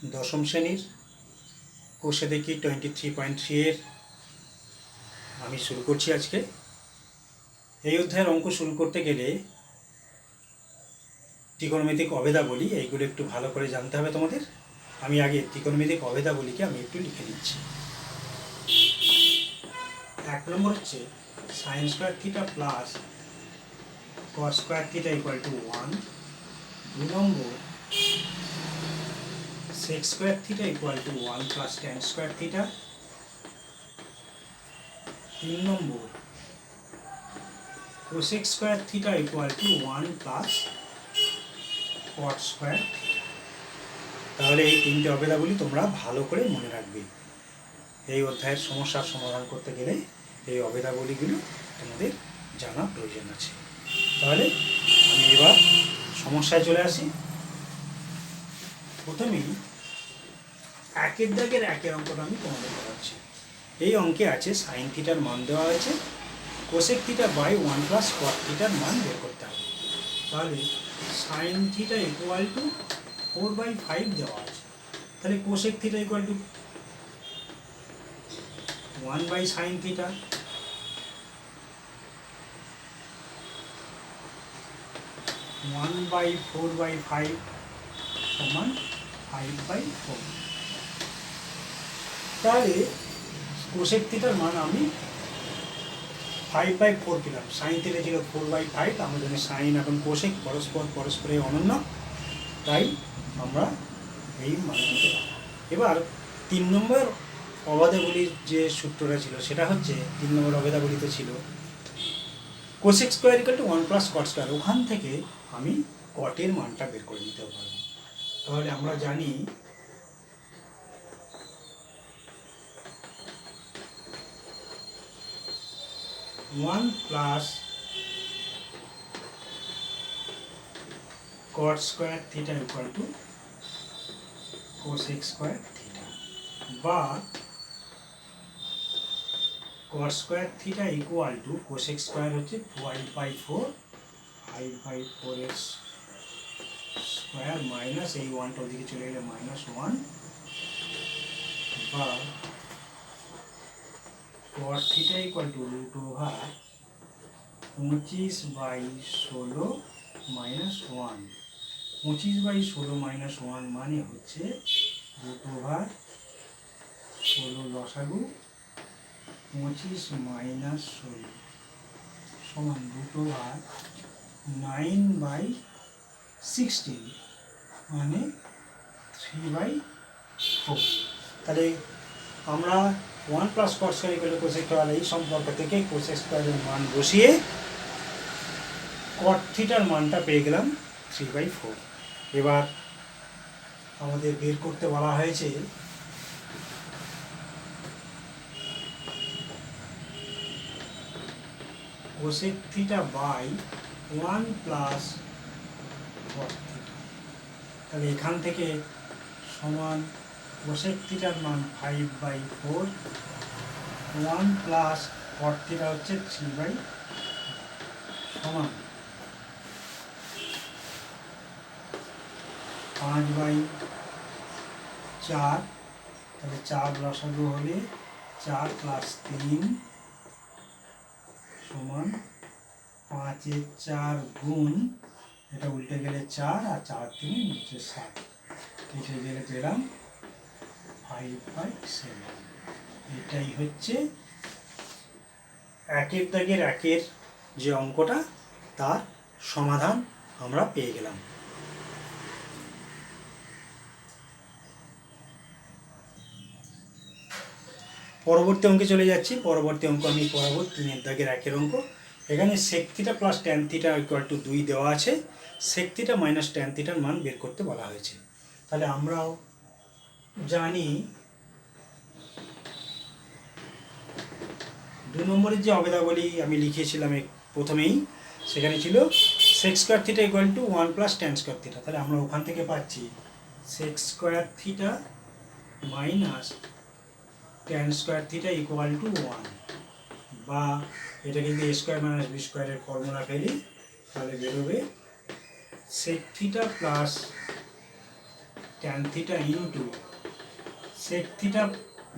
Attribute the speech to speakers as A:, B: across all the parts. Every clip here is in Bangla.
A: দশম শ্রেণীর কোষে দেখি 23.3 এর আমি শুরু করছি আজকে। এই অধ্যায়ের অঙ্ক শুরু করতে গেলে ত্রিকোণমিতিক অভেদাবলী এইগুলো একটু ভালো করে জানতে হবে তোমাদের। আমি আগে ত্রিকোণমিতিক অভেদাবলীকে আমি একটু লিখে দিচ্ছি। 1 নম্বর হচ্ছে sin square theta plus cos square theta equal to 1। 2 number sec square theta equal to 1 plus tan square theta. 3 number cosec square theta equal to 1 plus cot square theta. তাহলে এই তিনটে অভেদাবলী তোমরা ভালো করে মনে রাখবে। এই অধ্যায়ের সমস্যার সমাধান করতে গেলে এই অভেদাবলীগুলো তোমাদের জানা প্রয়োজন আছে। তাহলে আমি এবার সমস্যায় চলে আসি। প্রথমেই একের দাগের একের অঙ্কটা আমি তোমাদের করাচ্ছি। এই অঙ্কে আছে সাইন থিটার মান দেওয়া হয়েছে, cosec theta by 1 plus cot থিটার মান বের করতে হবে। তাহলে সাইন থিটা ইকুয়াল টু 4/5 দেওয়া আছে। তাহলে cosec theta equal to 1/sin theta, one by 4/5 সমান 5/4। তাহলে কোসেক থিটার মান আমি 5/4 পেলাম। সাইন থিটা ছিল 4/5, আমরা জানি সাইন এবং কোসেক পরস্পরের অনন্য, তাই আমরা এই মান নিতে পারি। এবার 3 নম্বর অভেদাবলীর যে সূত্রটা ছিল সেটা হচ্ছে 3 নম্বর অভেদাবলীতে ছিল cosec square equal to 1 plus cot square. ওখান থেকে আমি কটের মানটা বের করে নিতে পারবো। তাহলে আমরা জানি one plus cot square theta equal two cosec square theta, বা cot square theta equal two cosec square হচ্ছে 5/4, 5/4 এর স্কয়ার মাইনাস এই 1টা ওদিকে চলে গেলে -1, বা cot থিটা ইকুয়াল টু √25/16 -1। 25/16 মানে হচ্ছে √16 লসাগু 25 - 16 সমান √9/16 মানে 3/4। তাহলে আমরা 1 plus cot square equal to cosec square এই সম্পর্ক থেকে কোসেক স্কয়ারের মান বসিয়ে cot থিটার মানটা পেয়ে গেলাম 3/4। এবার আমাদের বের করতে বলা হয়েছে cosec theta by 1 plus cot theta. তাহলে এখান থেকে সমান কোসেক থিটার মান 5/4, 1 প্লাস cot থিটা হচ্ছে 3/4 সমান 5/4। তাহলে 4 লসাগু হলে 4 প্লাস 3 সমান 5 এর 4 গুণ, এটা উল্টে গেলে 4 আর 4 3 নিচে 7, কেটে গেলে পেলাম 5/7। এটাই হচ্ছে একের দাগের একের যে অঙ্কটা তার সমাধান আমরা পেয়ে গেলাম। পরবর্তী অঙ্কে চলে যাচ্ছি। পরবর্তী অঙ্ক আমি পড়াবো 3 দাগের একের অঙ্ক। এখানে sec theta plus tan theta equal to 2 দেওয়া আছে, sec থিটা মাইনাস tan থিটার মান বের করতে বলা হয়েছে। তাহলে আমরাও জানি 2 নম্বরের যে অভেদাবলী আমি লিখেছিলাম প্রথমেই, সেখানে ছিল sec square theta equal to 1 plus tan square theta. তাহলে আমরা ওখান থেকে পাচ্ছি sec square theta minus tan square theta equal to 1, বা এটা কিন্তু a স্কয়ার মাইনাস b স্কয়ারের ফর্মুলা ফেলি, তাহলে বেরোবে sec theta plus tan theta into sec theta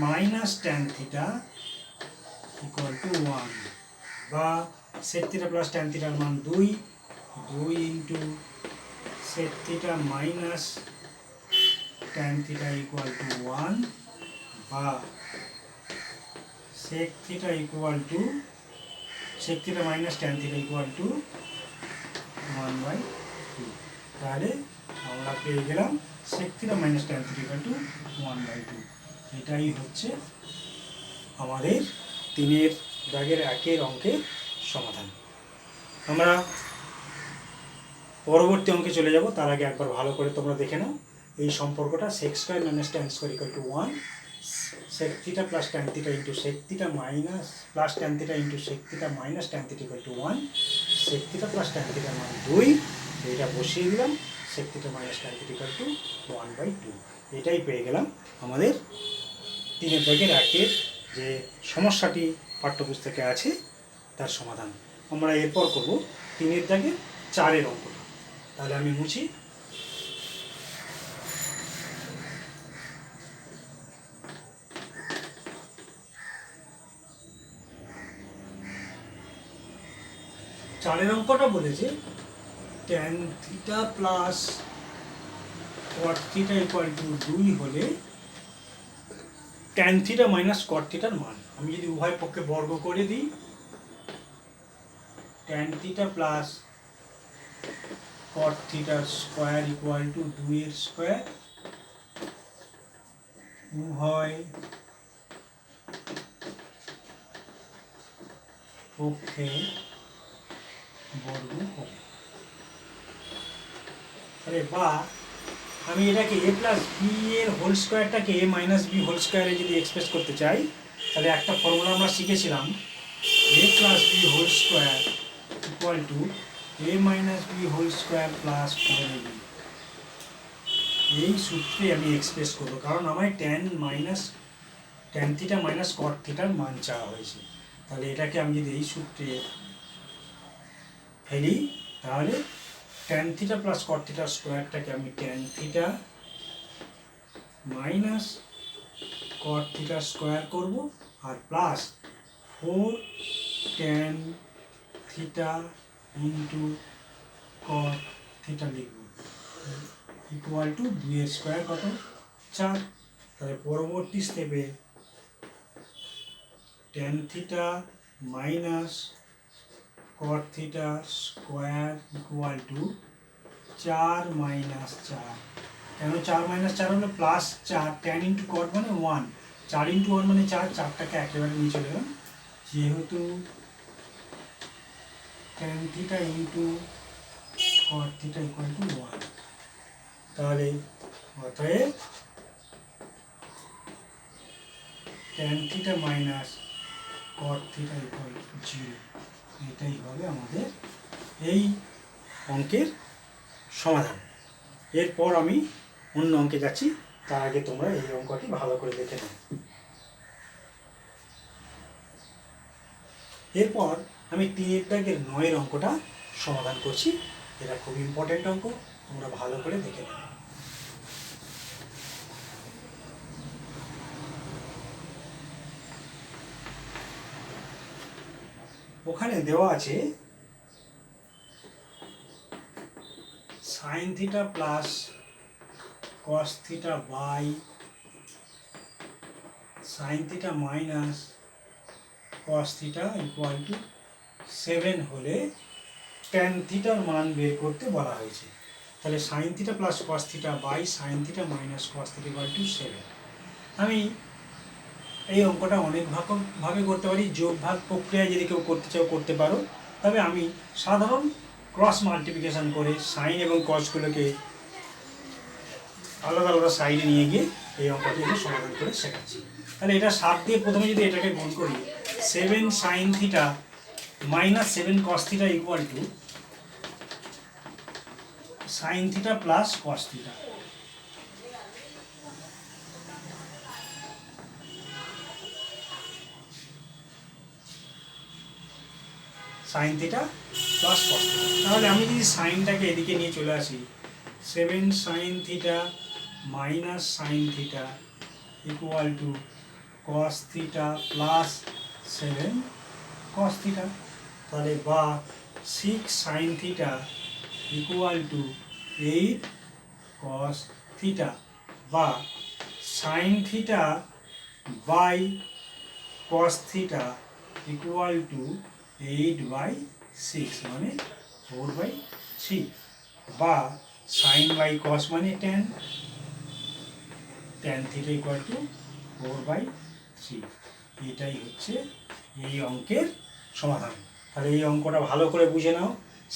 A: minus tan theta equal to 1, বা সেক থিটা প্লাস ট্যান থিটার মান 2 into sec theta minus tan theta equal to 1, বা sec theta minus tan theta equal to 1/2। তাহলে আমরা পেয়ে গেলাম sec theta minus tan theta equal to 1/2। এটাই হচ্ছে আমাদের 3 দাগের 1 অঙ্কের সমাধান। আমরা পরবর্তী অঙ্কে চলে যাব, তার আগে একবার ভালো করে তোমরা দেখে নাও এই সম্পর্কটা। Sec square minus tan square equal to 1, sec theta plus tan theta into sec theta minus plus tan theta into sec theta minus tan theta equal to 1, sec theta plus tan থিটার মান 2, এটা বসিয়ে দিলাম, sec theta minus tan theta equal to 1/2। এটাই পেয়ে গেলাম আমাদের 3 দাগের 1 যে সমস্যাটি পাঠ্যপুস্তকে আছে তার সমাধান। আমরা এরপর করব 3 দাগের 4 অঙ্কটা। তাহলে আমি মুছি। চারের অঙ্কটা বলেছে tan theta plus cot theta equal to 2 হলে ট্যান থিটা মাইনাস কট থিটার মান। আমি যদি উভয় পক্ষে বর্গ করে দিই, ট্যান থিটা প্লাস কট থিটার স্কোয়ার ইকুয়াল টু 2 এর স্কোয়ার, উভয় পক্ষে বর্গ করে। তাহলে বা আমি এটাকে এ প্লাস বি এর হোল স্কোয়ারটাকে এ মাইনাস বি হোল স্কোয়ারে যদি এক্সপ্রেস করতে চাই, তাহলে একটা ফর্মুলা আমরা শিখেছিলাম, A plus B whole square equal to A minus B whole square plus 4ab। এই সূত্রে আমি এক্সপ্রেস করবো, কারণ আমায় ট্যান থিটা মাইনাস কট থিটার মান চাওয়া হয়েছে। তাহলে এটাকে আমি যদি এই সূত্রে ফেলি, তাহলে ট্যান থিটা প্লাস কট থিটার স্কোয়ারটাকে আমি ট্যান থিটা মাইনাস কট থিটার স্কোয়ার করব, আর plus 4 tan theta into cot theta লিখব ইকুয়াল টু 2 এর স্কোয়ার কত 4। তাহলে পরবর্তী স্টেপে tan theta minus cot theta square equal to 4 minus 4। কেন 4 মাইনাস 4 হলো? প্লাস 4 ট্যান ইন্টু কট মানে 1, 4 ইন্টু 1 মানে 4, 4টাকে একেবারে নিয়ে চলে গেলাম, যেহেতু tan theta into cot theta equal to 1। তাহলে অতএব tan theta minus cot theta equal two 0। এটাই হবে আমাদের এই অঙ্কের সমাধান। এরপর আমি অন্য অঙ্কে যাচ্ছি, তার আগে তোমরা এই অঙ্কটি ভালো করে দেখে নাও। এরপর আমি 3 দাগের 9 অঙ্কটা সমাধান করছি। এটা খুব ইম্পর্টেন্ট অঙ্ক, তোমরা ভালো করে দেখে নাও। ওখানে দেওয়া আছে sine theta plus cos theta by sine theta minus cos theta equal to 7 হলে ট্যান থিটার মান বের করতে বলা হয়েছে। তাহলে sine theta plus cos theta by sine theta minus cos theta equal to 7। আমি এই অঙ্কটা অনেক ভাবে করতে পারি, যোগ ভাগ প্রক্রিয়া যদি কেউ করতে চাও করতে পারো, তবে আমি সাধারণ ক্রস মাল্টিপ্লিকেশন করে সাইন এবং কসগুলোকে আলাদা আলাদা সাইডে নিয়ে গিয়ে এই অঙ্কটি সমাধান করে শেখাচ্ছি। তাহলে এটা 7 দিয়ে প্রথমে যদি এটাকে গুণ করি, 7 sine theta minus 7 cos theta equal to sine theta plus cos theta. Sine theta plus cos theta. তাহলে আমি যদি সাইনটাকে এদিকে নিয়ে চলে আসি, 7 sine theta minus sine theta equal to cos theta plus 7 cos theta, তাহলে বা 6 sine theta equal to 8 cos theta, বা sine theta by cos theta equal to 8/6 মানে 4/3, বা সাইন বাই কস মানে tan থিটা ইকুয়াল টু 4/3। এটাই হচ্ছে এই অঙ্কের সমাধান। তাহলে এই অঙ্কটা ভালো করে বুঝে নাও।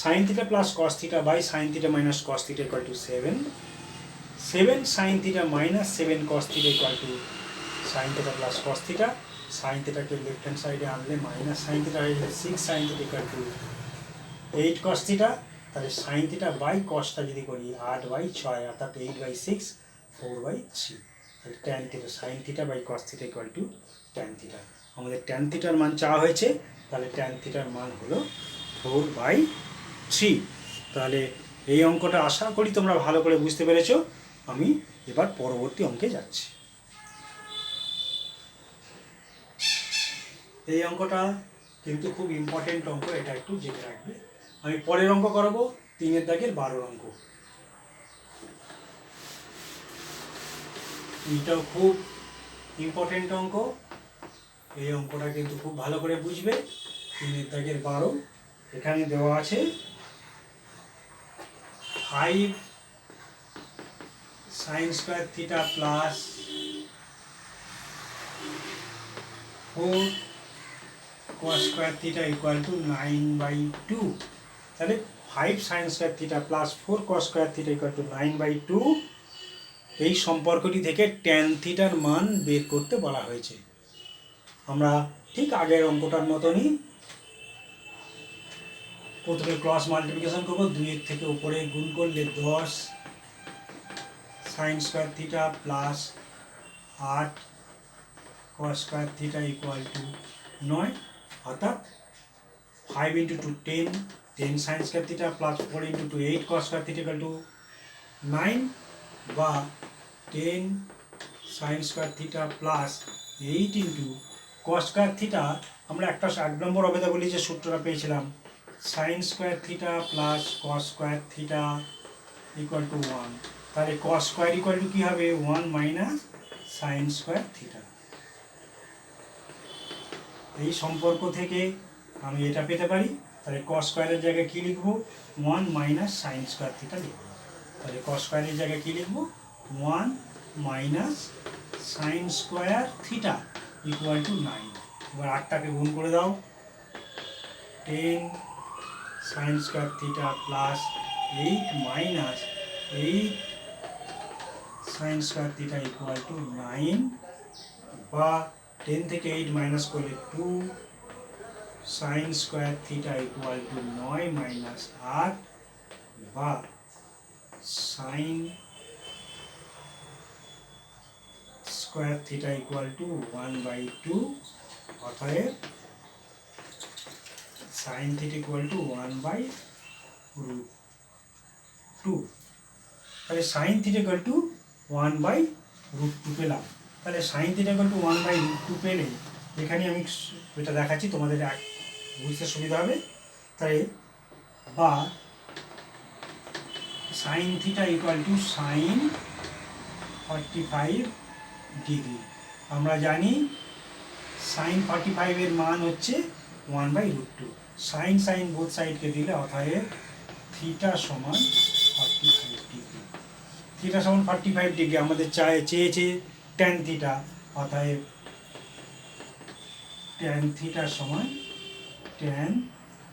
A: Sine theta plus cos theta by sine theta minus cos theta equal to 7, 7 sine theta minus 7 cos theta equal to sine theta plus cos theta, sine থিটাকে লেফট হ্যান্ড সাইডে আনলে মাইনাস সাইন থিটা হয়ে যাবে 6 sine theta equal to 8 cos theta, তাহলে সাইন থিটা বাই কসটা যদি করি 8/6 অর্থাৎ 8/6 4/3, তাহলে tan theta sine theta by cos theta equal two tan theta. আমাদের ট্যান থিটার মান চাওয়া হয়েছে, তাহলে ট্যান থিটার মান হলো 4/3। তাহলে এই অঙ্কটা আশা করি তোমরা ভালো করে বুঝতে পেরেছো। আমি এবার পরবর্তী অঙ্কে যাচ্ছি। এই অঙ্কটা কিন্তু খুব ইম্পর্টেন্ট অঙ্ক, এটা একটু জেনে রাখবে। আমি পরের অঙ্ক করাবো 3 দাগের 12 অঙ্ক। এটাও খুব ইম্পর্টেন্ট অঙ্ক, এই অঙ্কটা কিন্তু খুব ভালো করে বুঝবে। 3 দাগের 12, এখানে দেওয়া আছে 5 sign square theta plus 4 cos square theta equal two 9/2। তাহলে 5 sign square theta plus 4 cos square theta equal two 9/2, এই সম্পর্কটি থেকে ট্যান থিটার মান বের করতে বলা হয়েছে। আমরা ঠিক আগের অঙ্কটার মতনই প্রথমে ক্রস মাল্টিপ্লিকেশন করবো, 2 থেকে উপরে গুণ করলে 10 sine square theta plus 8 cos square theta equal to 9, অর্থাৎ 5 × 2 10, 10 sine square theta plus 4 × 2 8 cos square theta equal to 9, বা 10 sine square theta plus 8 × cos square theta. আমরা একটা 1 নম্বর অবেদাবলী যে সূত্রটা পেয়েছিলাম, sine square theta plus cos square theta equal to 1, তাহলে cos স্কোয়ার ইকুয়াল টু কী হবে 1 মাইনাস সাইন স্কোয়ার থিটা। এই সম্পর্ক থেকে আমি এটা পেতে পারি, তাহলে cos স্কোয়ারের জায়গায় কী লিখব 1 মাইনাস সাইন স্কোয়ার থিটা লিখব। তাহলে cos স্কোয়ারের জায়গায় কী লিখব 1 minus sine square theta equal to 9। এবার 8টাকে গুণ করে দাও, 10 sine square theta plus 8 minus 8 sign square theta equal to 9, বা 10 থেকে 8 মাইনাস করলে 2 sign square theta equal to 9 minus 8, বা sign square theta equal to 1/2, অতএব সাইন থিটা ইকুয়াল টু 1/√2। তাহলে সাইন থিটা ইকুয়াল টু 1/√2 পেলাম। তাহলে সাইন থিটা ইকুয়াল টু 1/√2 পেলে এখানে আমি এটা দেখাচ্ছি, তোমাদের বুঝতে সুবিধা হবে। তাই বা sine theta equal to sine 45 degree. আমরা জানি সাইন 45 এর মান হচ্ছে 1/√2, সাইন সাইন বোথ সাইডকে দিলে অতএব থিটা সমান 45 ডিগ্রি। থিটা সমান 45 ডিগ্রি আমাদের চেয়েছে ট্যান থিটা, অতএব ট্যান থিটা সমান ট্যান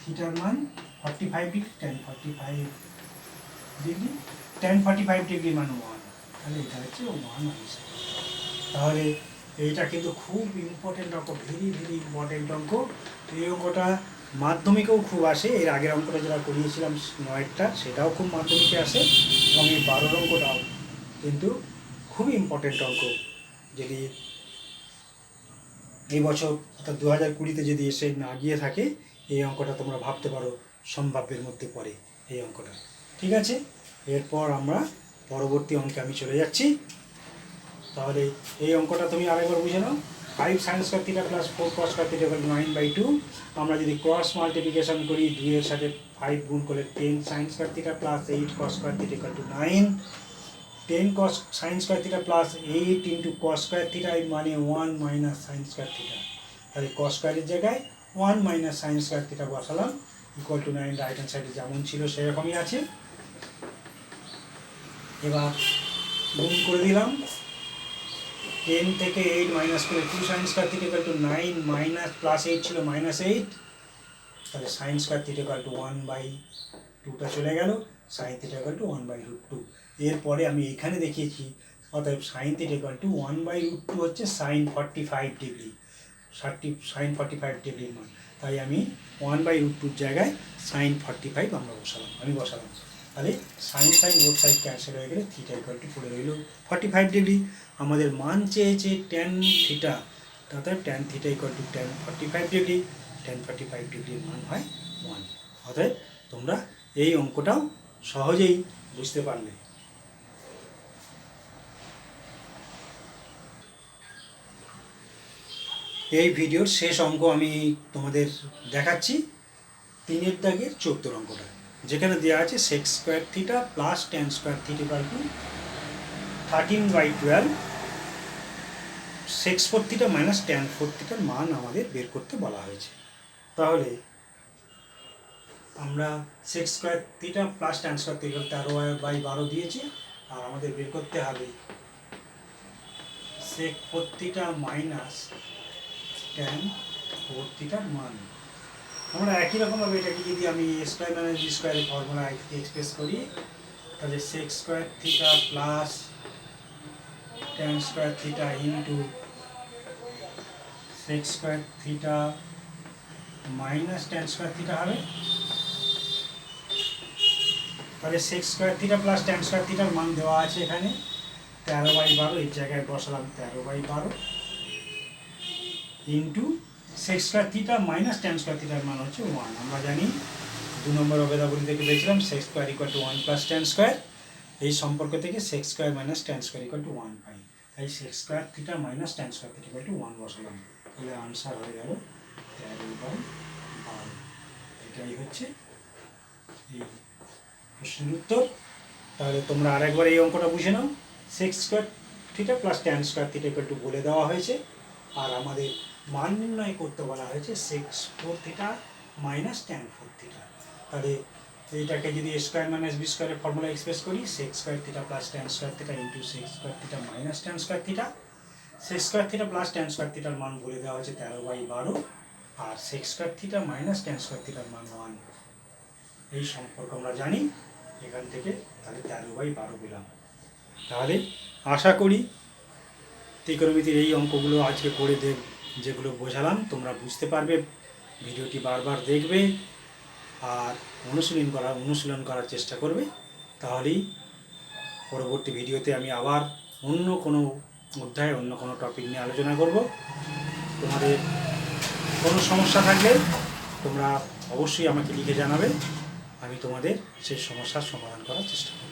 A: থিটার মান 45 degree, tan 45 degree, tan 45 degree মান 1, তাহলে এটা হচ্ছে 1 আনসার। তাহলে এইটা কিন্তু খুব ইম্পর্টেন্ট অঙ্ক, ভেরি ভেরি ইম্পর্টেন্ট অঙ্ক। এই অঙ্কটা মাধ্যমিকেও খুব আসে, এর আগের অঙ্কটা যেটা করিয়েছিলাম 9টা সেটাও খুব মাধ্যমিকে আসে, এবং এই 12 অঙ্কটাও কিন্তু খুবই ইম্পর্টেন্ট অঙ্ক। যদি এই বছর অর্থাৎ 2020-তে যদি এসে না গিয়ে থাকে, এই অঙ্কটা তোমরা ভাবতে পারো সম্ভাব্যের মধ্যে পড়ে এই অঙ্কটা। ঠিক আছে, এরপর আমরা পরবর্তী অঙ্কে আমি চলে যাচ্ছি। তাহলে এই অঙ্কটা তুমি আরেকবার বুঝে নাও। 5 sin square theta plus 4 cos square theta equal two 9/2। আমরা যদি ক্রস মাল্টিপ্লিকেশন করি 2 এর সাথে 5 গুণ করলে 10 sin square theta plus 8 cos square theta equal to 9। 10 cos sin square theta plus 8 into cos square theta মানে 1 মাইনাস sin স্কয়ার থিটা। তাহলে cos স্কয়ারের জায়গায় 1 মাইনাস sin স্কয়ার থিটা বসালাম ইকুয়াল টু 9। রাইট হ্যান্ড সাইডে যেমন ছিল সেরকমই আছে। এবার গুণ করে দিলাম। 10 থেকে 8 মাইনাস করে 2 sin square theta equal to 9 minus plus 8 ছিল -8। তাহলে sin square theta equal to 1/2টা চলে গেল, sin থিটা ইকুয়াল টু 1/√2। এরপরে আমি এখানে দেখিয়েছি, অতএব sin থিটা ইকুয়াল টু 1/√2 হচ্ছে sin 45 ডিগ্রি, sin 45 ডিগ্রির মান। তাই আমি 1/√2 জায়গায় sin 45 আমি বসালাম। তাহলে সাইন বোথ সাইড ক্যান্সেল হয়ে গেলে থিটা ইকুয়াল টু পড়ে রইল 45 ডিগ্রি। আমাদের মান চেয়েছে ট্যান থিটা, অর্থাৎ tan theta equal two tan 45 degree. Tan 45 ডিগ্রির মান হয় 1। অতএব তোমরা এই অঙ্কটাও সহজেই বুঝতে পারলে। এই ভিডিওর শেষ অঙ্ক আমি তোমাদের দেখাচ্ছি, 3 দাগের 14 অঙ্কটা, যেখানে দেওয়া আছে sec square theta plus tan square theta equal two 13/12 sec 4 theta minus tan 4 থিটার মান আমাদের বের করতে বলা হয়েছে। তাহলে আমরা sec square theta plus tan square theta 13/12 দিয়েছি, আর আমাদের বের করতে হবে sec 4 থিটা মাইনাস tan 4 থিটার মান। আমরা একই রকমভাবে এটাকে যদি আমি a স্কয়ার মাইনাস b স্কয়ারের ফর্মুলা এক্সপ্রেস করি, তাহলে sec square theta plus tan square theta into sec square theta minus tan square theta হবে। তাহলে sec square theta plus tan square থিটার মান দেওয়া আছে এখানে 13/12, এর জায়গায় বসালাম 13/12 into sec square theta minus tan square থিটার মান হচ্ছে 1। আমরা জানি 2 নম্বর অবেদাবলী থেকে পেয়েছিলাম sec square equal to 1 plus tan square. এই সম্পর্ক থেকে sec square minus tan square equal to 1 পাই। তাই sec square theta minus tan square theta equal to 1 বসালাম। তাহলে আনসার হয়ে গেল 13/12। এটাই হচ্ছে এই প্রশ্নের উত্তর। তাহলে তোমরা আরেকবার এই অঙ্কটা বুঝে নাও। sec square theta plus tan square theta equal two বলে দেওয়া হয়েছে, আর আমাদের মান নির্ণয় করতে বলা হয়েছে sec 4 theta minus tan 4 theta. তাহলে এইটাকে যদি a স্কয়ার মাইনাস b স্কয়ারের ফর্মুলা এক্সপ্রেস করি, sec square theta plus tan square theta into sec square theta minus tan square theta. sec square theta plus tan square থিটার মান বলে দেওয়া হয়েছে 13/12, আর sec square theta minus tan square থিটার মান 1। এই সম্পর্ক আমরা জানি এখান থেকে, তাহলে 13/12 পেলাম। তাহলে আশা করি ত্রিকোণমিতির এই অঙ্কগুলো আজকে করে যেগুলো বোঝালাম তোমরা বুঝতে পারবে। ভিডিওটি বারবার দেখবে আর অনুশীলন করার চেষ্টা করবে, তাহলেই পরবর্তী ভিডিওতে আমি আবার অন্য কোনো অধ্যায় অন্য কোনো টপিক নিয়ে আলোচনা করব। তোমাদের কোনো সমস্যা থাকলে তোমরা অবশ্যই আমাকে লিখে জানাবে, আমি তোমাদের সেই সমস্যার সমাধান করার চেষ্টা করব।